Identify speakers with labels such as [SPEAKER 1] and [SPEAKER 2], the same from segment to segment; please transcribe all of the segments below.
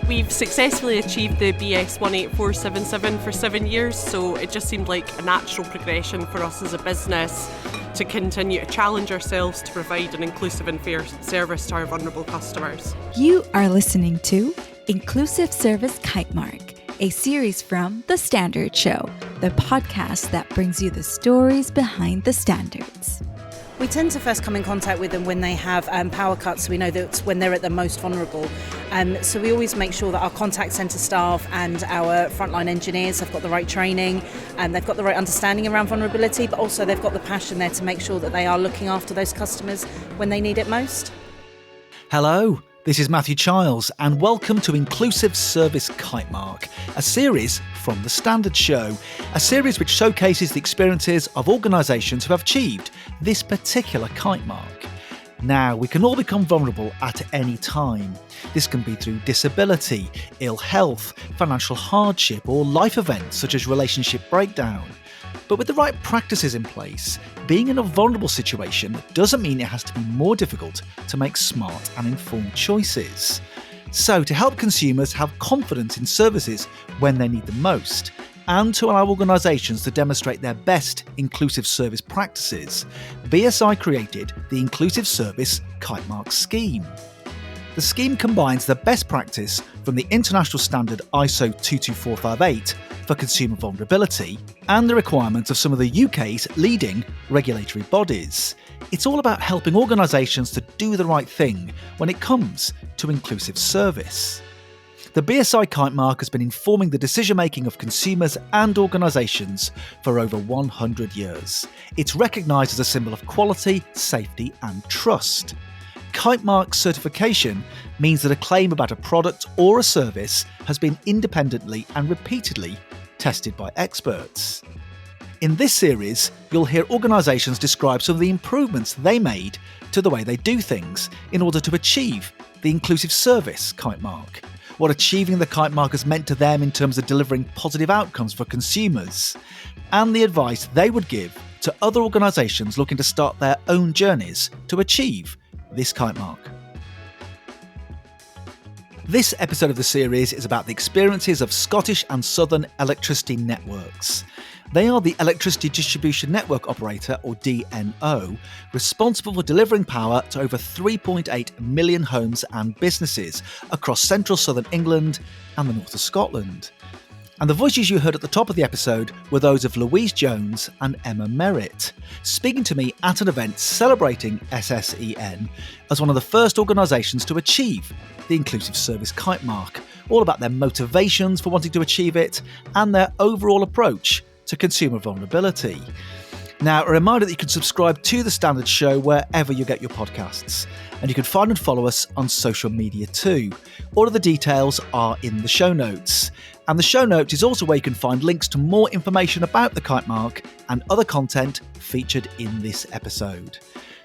[SPEAKER 1] We've successfully achieved the BS 18477 for 7 years, so it just seemed like a natural progression for us as a business to continue to challenge ourselves to provide an inclusive and fair service to our vulnerable customers.
[SPEAKER 2] You are listening to Inclusive Service Kitemark, a series from The Standard Show, the podcast that brings you the stories behind the standards.
[SPEAKER 3] We tend to first come in contact with them when they have power cuts, so we know that's when they're at the most vulnerable. So we always make sure that our contact centre staff and our frontline engineers have got the right training and they've got the right understanding around vulnerability, but also they've got the passion there to make sure that they are looking after those customers when they need it most.
[SPEAKER 4] Hello, this is Matthew Childs and welcome to Inclusive Service Kitemark, a series from The Standard Show, a series which showcases the experiences of organisations who have achieved this particular kite mark. Now, we can all become vulnerable at any time. This can be through disability, ill health, financial hardship, or life events such as relationship breakdown. But with the right practices in place, being in a vulnerable situation doesn't mean it has to be more difficult to make smart and informed choices. So, to help consumers have confidence in services when they need them most, and to allow organisations to demonstrate their best inclusive service practices, BSI created the Inclusive Service Kitemark scheme. The scheme combines the best practice from the international standard ISO 22458 for consumer vulnerability and the requirements of some of the UK's leading regulatory bodies. It's all about helping organisations to do the right thing when it comes to inclusive service. The BSI Kitemark has been informing the decision-making of consumers and organisations for over 100 years. It's recognised as a symbol of quality, safety and trust. Kitemark certification means that a claim about a product or a service has been independently and repeatedly tested by experts. In this series, you'll hear organisations describe some of the improvements they made to the way they do things in order to achieve the Inclusive Service Kitemark, what achieving the Kitemark has meant to them in terms of delivering positive outcomes for consumers, and the advice they would give to other organisations looking to start their own journeys to achieve this Kitemark. This episode of the series is about the experiences of Scottish and Southern Electricity Networks. They are the Electricity Distribution Network Operator, or DNO, responsible for delivering power to over 3.8 million homes and businesses across central southern England and the north of Scotland. And the voices you heard at the top of the episode were those of Louise Jones and Emma Merritt, speaking to me at an event celebrating SSEN as one of the first organisations to achieve the Inclusive Service Kitemark, all about their motivations for wanting to achieve it and their overall approach to consumer vulnerability. Now, a reminder that you can subscribe to The Standard Show wherever you get your podcasts, and you can find and follow us on social media too. All of the details are in the show notes. And the show notes is also where you can find links to more information about the Kitemark and other content featured in this episode.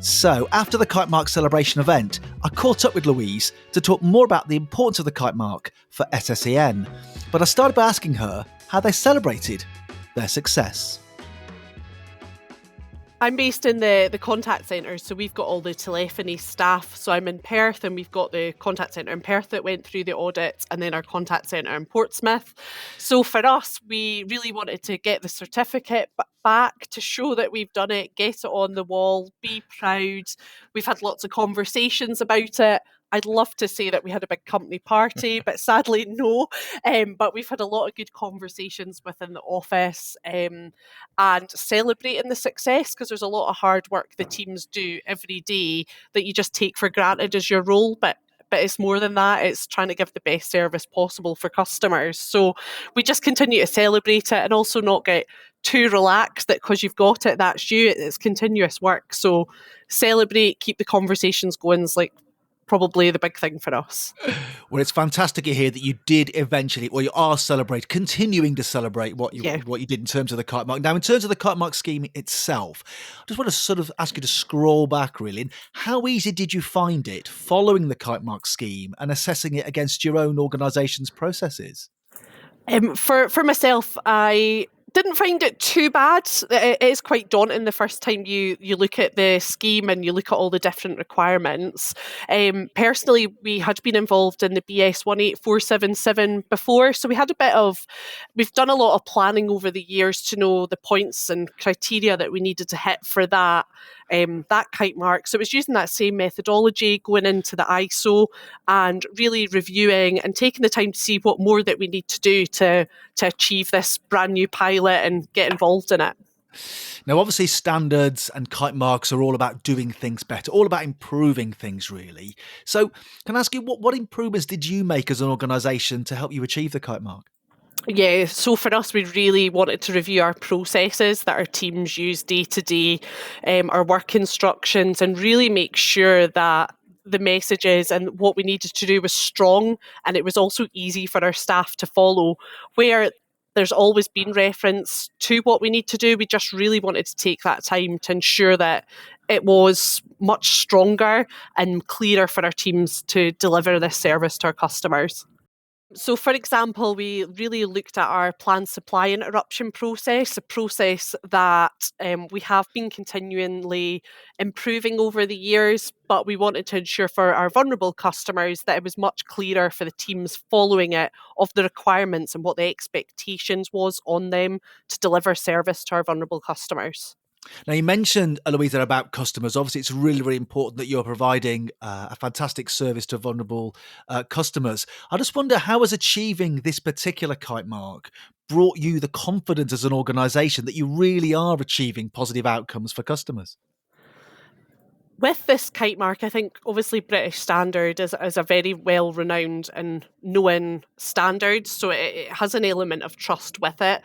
[SPEAKER 4] So, after the Kitemark celebration event, I caught up with Louise to talk more about the importance of the Kitemark for SSEN. But I started by asking her how they celebrated their success.
[SPEAKER 1] I'm based in the contact centre, so we've got all the telephony staff. So I'm in Perth and we've got the contact centre in Perth that went through the audit and then our contact centre in Portsmouth. So for us, we really wanted to get the certificate back to show that we've done it, get it on the wall, be proud. We've had lots of conversations about it. I'd love to say that we had a big company party, but sadly no. But we've had a lot of good conversations within the office and celebrating the success, because there's a lot of hard work the teams do every day that you just take for granted as your role. But it's more than that. It's trying to give the best service possible for customers. So we just continue to celebrate it and also not get too relaxed that because you've got it, that's you. It's continuous work. So celebrate, keep the conversations going is like probably the big thing for us.
[SPEAKER 4] Well, it's fantastic to hear that you did eventually, or you are continuing to celebrate what you did in terms of the Kitemark. Now, in terms of the Kitemark scheme itself, I just want to sort of ask you to scroll back really. And how easy did you find it following the Kitemark scheme and assessing it against your own organisation's processes?
[SPEAKER 1] For myself, I Didn't find it too bad. It is quite daunting the first time you look at the scheme and you look at all the different requirements. Personally, we had been involved in the BS 18477 before, so we've done a lot of planning over the years to know the points and criteria that we needed to hit for that kite mark. So it was using that same methodology, going into the ISO and really reviewing and taking the time to see what more that we need to do to achieve this brand new pilot and get involved in it.
[SPEAKER 4] Now, obviously, standards and kite marks are all about doing things better, all about improving things, really. So can I ask you, what improvements did you make as an organisation to help you achieve the kite mark?
[SPEAKER 1] Yeah, so for us, we really wanted to review our processes that our teams use day to day, our work instructions, and really make sure that the messages and what we needed to do was strong, and it was also easy for our staff to follow. Where there's always been reference to what we need to do, we just really wanted to take that time to ensure that it was much stronger and clearer for our teams to deliver this service to our customers. So, for example, we really looked at our planned supply interruption process, a process that we have been continually improving over the years, but we wanted to ensure for our vulnerable customers that it was much clearer for the teams following it of the requirements and what the expectations was on them to deliver service to our vulnerable customers.
[SPEAKER 4] Now, you mentioned, Louisa, about customers. Obviously, it's really, really important that you're providing a fantastic service to vulnerable customers. I just wonder, how has achieving this particular kite mark brought you the confidence as an organisation that you really are achieving positive outcomes for customers?
[SPEAKER 1] With this kite mark, I think obviously British Standard is a very well-renowned and known standard, so it has an element of trust with it.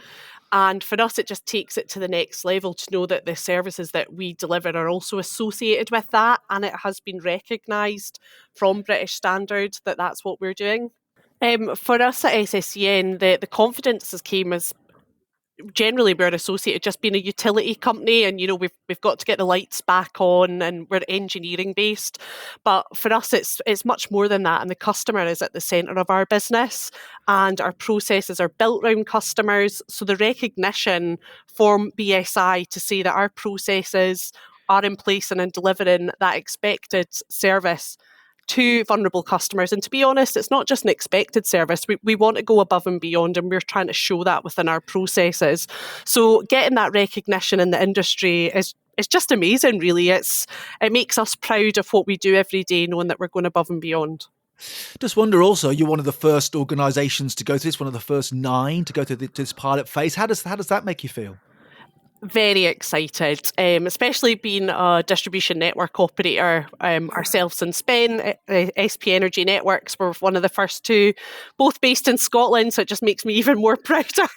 [SPEAKER 1] And for us, it just takes it to the next level to know that the services that we deliver are also associated with that, and it has been recognised from British Standard that that's what we're doing. For us at SSEN, the confidence came as generally we're associated just being a utility company, and we've got to get the lights back on, and we're engineering based. But for us, it's much more than that, and the customer is at the centre of our business, and our processes are built around customers. So the recognition from BSI to say that our processes are in place and in delivering that expected service to vulnerable customers. And to be honest, it's not just an expected service. We want to go above and beyond, and we're trying to show that within our processes. So getting that recognition in the industry is just amazing, really. It makes us proud of what we do every day, knowing that we're going above and beyond.
[SPEAKER 4] Just wonder also, you're one of the first organisations to go through this, one of the first 9 to go through this pilot phase. How does that make you feel?
[SPEAKER 1] Very excited, especially being a distribution network operator ourselves in SPEN, SP Energy Networks. We're one of the first 2, both based in Scotland, so it just makes me even more prouder.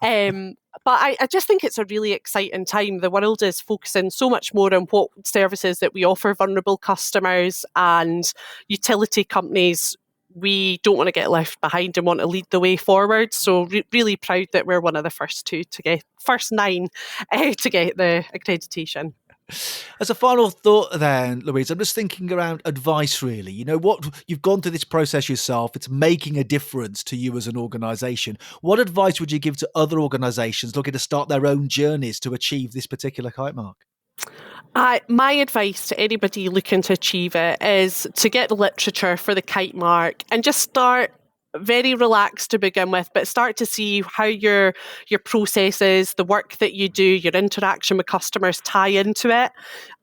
[SPEAKER 1] But I just think it's a really exciting time. The world is focusing so much more on what services that we offer vulnerable customers, and utility companies, we don't want to get left behind and want to lead the way forward. So really proud that we're one of the first 9 to get the accreditation.
[SPEAKER 4] As a final thought then, Louise, I'm just thinking around advice, really. What you've gone through this process yourself, it's making a difference to you as an organisation. What advice would you give to other organisations looking to start their own journeys to achieve this particular kite mark?
[SPEAKER 1] My advice to anybody looking to achieve it is to get the literature for the kite mark and just start very relaxed to begin with, but start to see how your processes, the work that you do, your interaction with customers tie into it.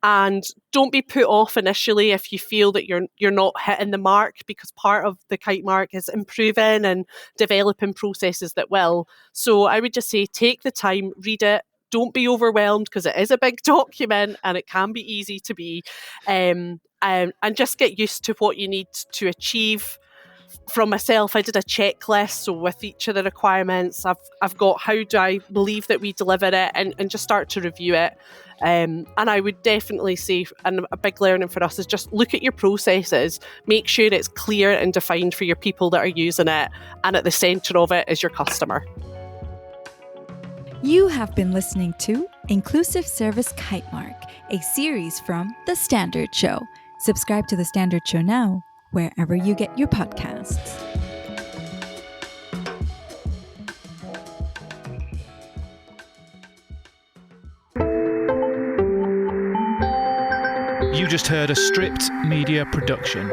[SPEAKER 1] And don't be put off initially if you feel that you're not hitting the mark, because part of the kite mark is improving and developing processes that will. So I would just say, take the time, read it. Don't be overwhelmed, because it is a big document and it can be easy to be, and just get used to what you need to achieve. From myself, I did a checklist. So with each of the requirements, I've got how do I believe that we deliver it, and just start to review it. And I would definitely say, and a big learning for us is just look at your processes, make sure it's clear and defined for your people that are using it, and at the centre of it is your customer.
[SPEAKER 2] You have been listening to Inclusive Service Kitemark, a series from The Standard Show. Subscribe to The Standard Show now, wherever you get your podcasts.
[SPEAKER 5] just heard a Stripped Media production.